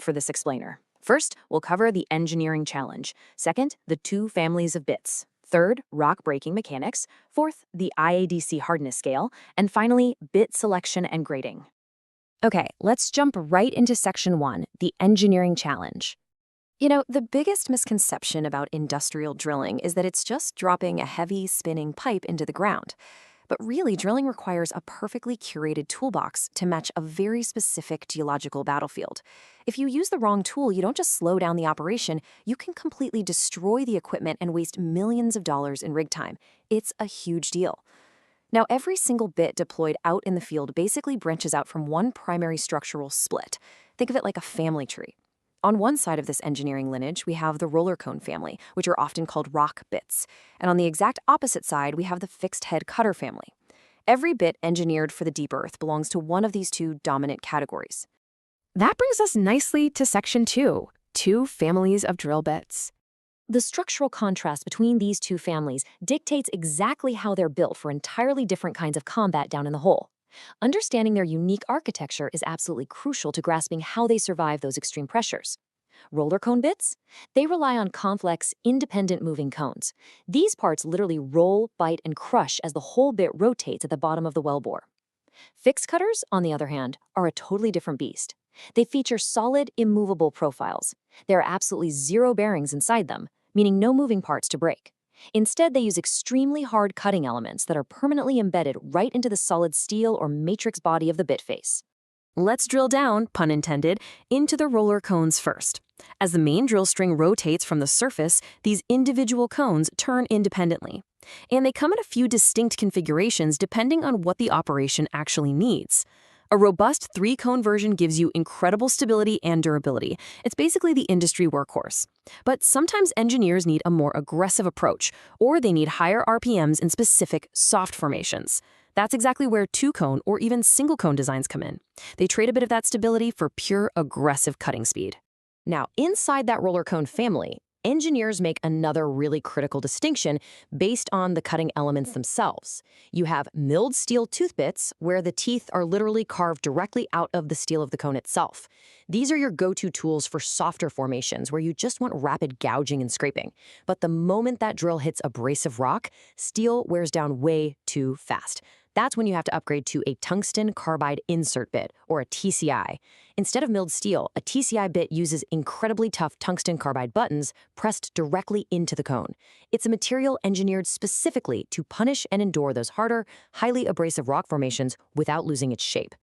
for this explainer. First, we'll cover the engineering challenge. Second, the two families of bits. Third, rock breaking mechanics. Fourth, the IADC hardness scale. And finally, bit selection and grading. Okay, let's jump right into section 1, the engineering challenge. You know, the biggest misconception about industrial drilling is that it's just dropping a heavy, spinning pipe into the ground. But really, drilling requires a perfectly curated toolbox to match a very specific geological battlefield. If you use the wrong tool, you don't just slow down the operation, you can completely destroy the equipment and waste millions of dollars in rig time. It's a huge deal. Now, every single bit deployed out in the field basically branches out from one primary structural split. Think of it like a family tree. On one side of this engineering lineage, we have the roller cone family, which are often called rock bits. And on the exact opposite side, we have the fixed head cutter family. Every bit engineered for the deep earth belongs to one of these two dominant categories. That brings us nicely to section 2, two families of drill bits. The structural contrast between these two families dictates exactly how they're built for entirely different kinds of combat down in the hole. Understanding their unique architecture is absolutely crucial to grasping how they survive those extreme pressures. Roller cone bits? They rely on complex, independent moving cones. These parts literally roll, bite, and crush as the whole bit rotates at the bottom of the wellbore. Fixed cutters, on the other hand, are a totally different beast. They feature solid, immovable profiles. There are absolutely zero bearings inside them, meaning no moving parts to break. Instead, they use extremely hard cutting elements that are permanently embedded right into the solid steel or matrix body of the bit face. Let's drill down, pun intended, into the roller cones first. As the main drill string rotates from the surface, these individual cones turn independently. And they come in a few distinct configurations depending on what the operation actually needs. A robust 3-cone version gives you incredible stability and durability. It's basically the industry workhorse. But sometimes engineers need a more aggressive approach, or they need higher RPMs in specific soft formations. That's exactly where 2-cone or even single-cone designs come in. They trade a bit of that stability for pure aggressive cutting speed. Now, inside that roller cone family, engineers make another really critical distinction based on the cutting elements themselves. You have milled steel tooth bits, where the teeth are literally carved directly out of the steel of the cone itself. These are your go-to tools for softer formations where you just want rapid gouging and scraping. But the moment that drill hits abrasive rock, steel wears down way too fast. That's when you have to upgrade to a tungsten carbide insert bit, or a TCI. Instead of milled steel, a TCI bit uses incredibly tough tungsten carbide buttons pressed directly into the cone. It's a material engineered specifically to punish and endure those harder, highly abrasive rock formations without losing its shape.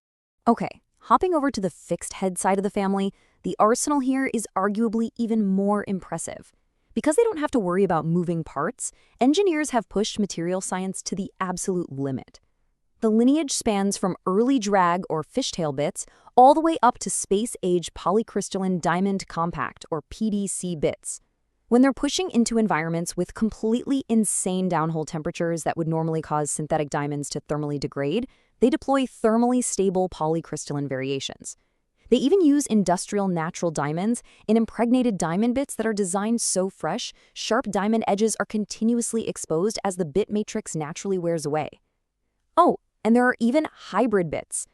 Okay, hopping over to the fixed head side of the family, the arsenal here is arguably even more impressive. Because they don't have to worry about moving parts, engineers have pushed material science to the absolute limit. The lineage spans from early drag or fishtail bits all the way up to space-age polycrystalline diamond compact or PDC bits. When they're pushing into environments with completely insane downhole temperatures that would normally cause synthetic diamonds to thermally degrade, they deploy thermally stable polycrystalline variations. They even use industrial natural diamonds in impregnated diamond bits that are designed so fresh, sharp diamond edges are continuously exposed as the bit matrix naturally wears away. Oh, and there are even hybrid bits.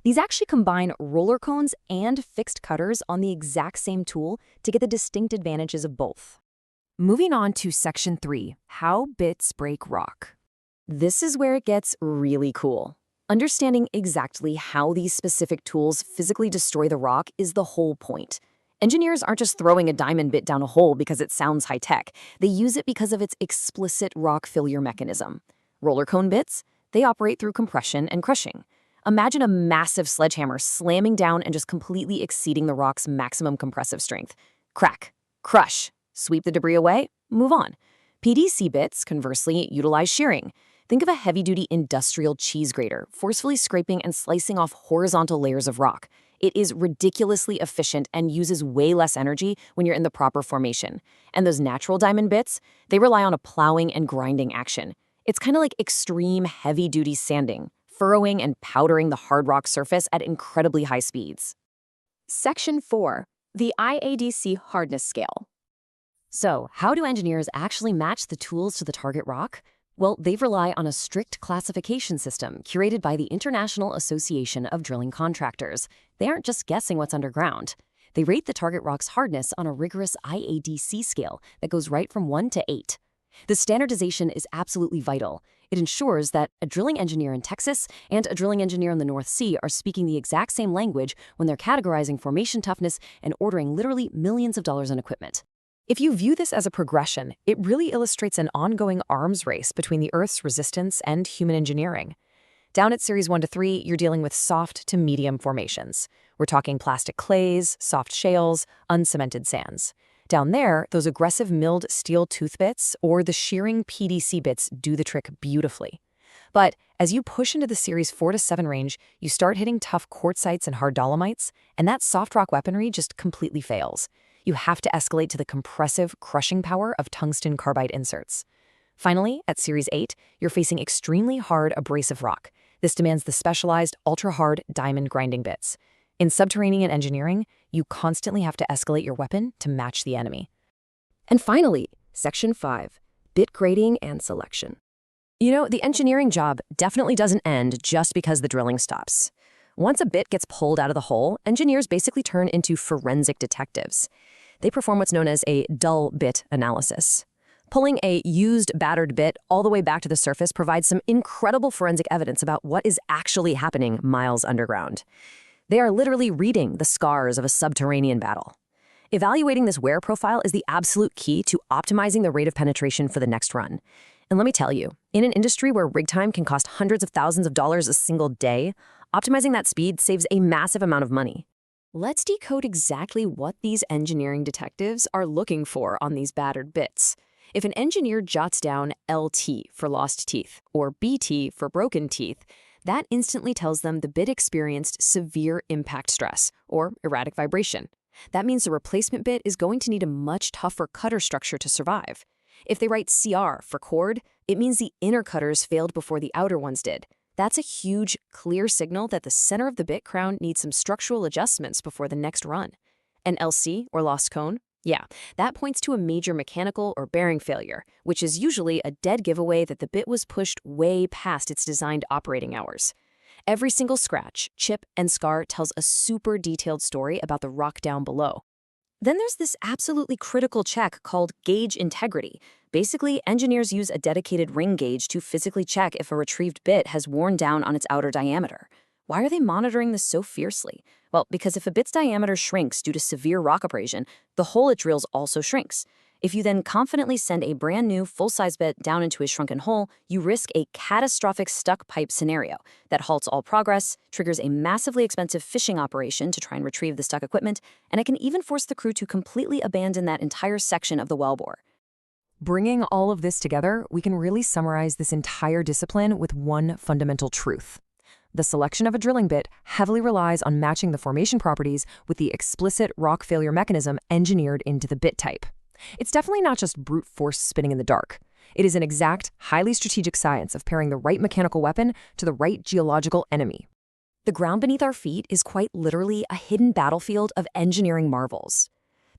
These actually combine roller cones and fixed cutters on the exact same tool to get the distinct advantages of both. Moving on to section 3, how bits break rock. This is where it gets really cool. Understanding exactly how these specific tools physically destroy the rock is the whole point. Engineers aren't just throwing a diamond bit down a hole because it sounds high-tech. They use it because of its explicit rock failure mechanism. Roller cone bits? They operate through compression and crushing. Imagine a massive sledgehammer slamming down and just completely exceeding the rock's maximum compressive strength. Crack, crush, sweep the debris away, move on. PDC bits, conversely, utilize shearing. Think of a heavy-duty industrial cheese grater, forcefully scraping and slicing off horizontal layers of rock. It is ridiculously efficient and uses way less energy when you're in the proper formation. And those natural diamond bits, they rely on a plowing and grinding action. It's kind of like extreme heavy-duty sanding, furrowing and powdering the hard rock surface at incredibly high speeds. Section 4. The IADC hardness scale. So, how do engineers actually match the tools to the target rock? Well, they rely on a strict classification system curated by the International Association of Drilling Contractors. They aren't just guessing what's underground. They rate the target rock's hardness on a rigorous IADC scale that goes right from 1 to 8. The standardization is absolutely vital. It ensures that a drilling engineer in Texas and a drilling engineer in the North Sea are speaking the exact same language when they're categorizing formation toughness and ordering literally millions of dollars in equipment. If you view this as a progression, it really illustrates an ongoing arms race between the Earth's resistance and human engineering. Down at Series 1 to 3, you're dealing with soft to medium formations. We're talking plastic clays, soft shales, uncemented sands. Down there, those aggressive milled steel tooth bits or the shearing PDC bits do the trick beautifully. But as you push into the Series 4 to 7 range, you start hitting tough quartzites and hard dolomites, and that soft rock weaponry just completely fails. You have to escalate to the compressive, crushing power of tungsten carbide inserts. Finally, at Series 8, you're facing extremely hard abrasive rock. This demands the specialized, ultra-hard diamond grinding bits. In subterranean engineering, you constantly have to escalate your weapon to match the enemy. And finally, Section 5, Bit Grading and Selection. You know, the engineering job definitely doesn't end just because the drilling stops. Once a bit gets pulled out of the hole, engineers basically turn into forensic detectives. They perform what's known as a dull bit analysis. Pulling a used, battered bit all the way back to the surface provides some incredible forensic evidence about what is actually happening miles underground. They are literally reading the scars of a subterranean battle. Evaluating this wear profile is the absolute key to optimizing the rate of penetration for the next run. And let me tell you, in an industry where rig time can cost hundreds of thousands of dollars a single day, optimizing that speed saves a massive amount of money. Let's decode exactly what these engineering detectives are looking for on these battered bits. If an engineer jots down LT for lost teeth or BT for broken teeth, that instantly tells them the bit experienced severe impact stress or erratic vibration. That means the replacement bit is going to need a much tougher cutter structure to survive. If they write CR for cord, it means the inner cutters failed before the outer ones did. That's a huge, clear signal that the center of the bit crown needs some structural adjustments before the next run. An LC, or lost cone? Yeah, that points to a major mechanical or bearing failure, which is usually a dead giveaway that the bit was pushed way past its designed operating hours. Every single scratch, chip, and scar tells a super detailed story about the rock down below. Then there's this absolutely critical check called Gage Integrity. Basically, engineers use a dedicated ring gauge to physically check if a retrieved bit has worn down on its outer diameter. Why are they monitoring this so fiercely? Well, because if a bit's diameter shrinks due to severe rock abrasion, the hole it drills also shrinks. If you then confidently send a brand new full-size bit down into a shrunken hole, you risk a catastrophic stuck pipe scenario that halts all progress, triggers a massively expensive fishing operation to try and retrieve the stuck equipment, and it can even force the crew to completely abandon that entire section of the wellbore. Bringing all of this together, we can really summarize this entire discipline with one fundamental truth. The selection of a drilling bit heavily relies on matching the formation properties with the explicit rock failure mechanism engineered into the bit type. It's definitely not just brute force spinning in the dark. It is an exact, highly strategic science of pairing the right mechanical weapon to the right geological enemy. The ground beneath our feet is quite literally a hidden battlefield of engineering marvels.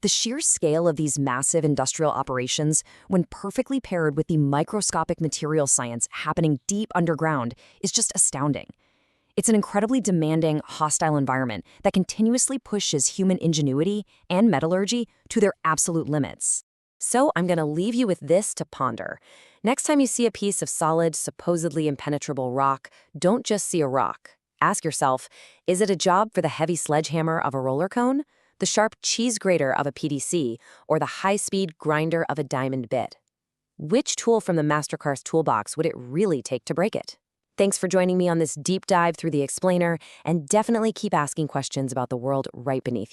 The sheer scale of these massive industrial operations, when perfectly paired with the microscopic material science happening deep underground, is just astounding. It's an incredibly demanding, hostile environment that continuously pushes human ingenuity and metallurgy to their absolute limits. So I'm going to leave you with this to ponder. Next time you see a piece of solid, supposedly impenetrable rock, don't just see a rock. Ask yourself, is it a job for the heavy sledgehammer of a roller cone, the sharp cheese grater of a PDC, or the high-speed grinder of a diamond bit? Which tool from the Mastercard's toolbox would it really take to break it? Thanks for joining me on this deep dive through the explainer, and definitely keep asking questions about the world right beneath you.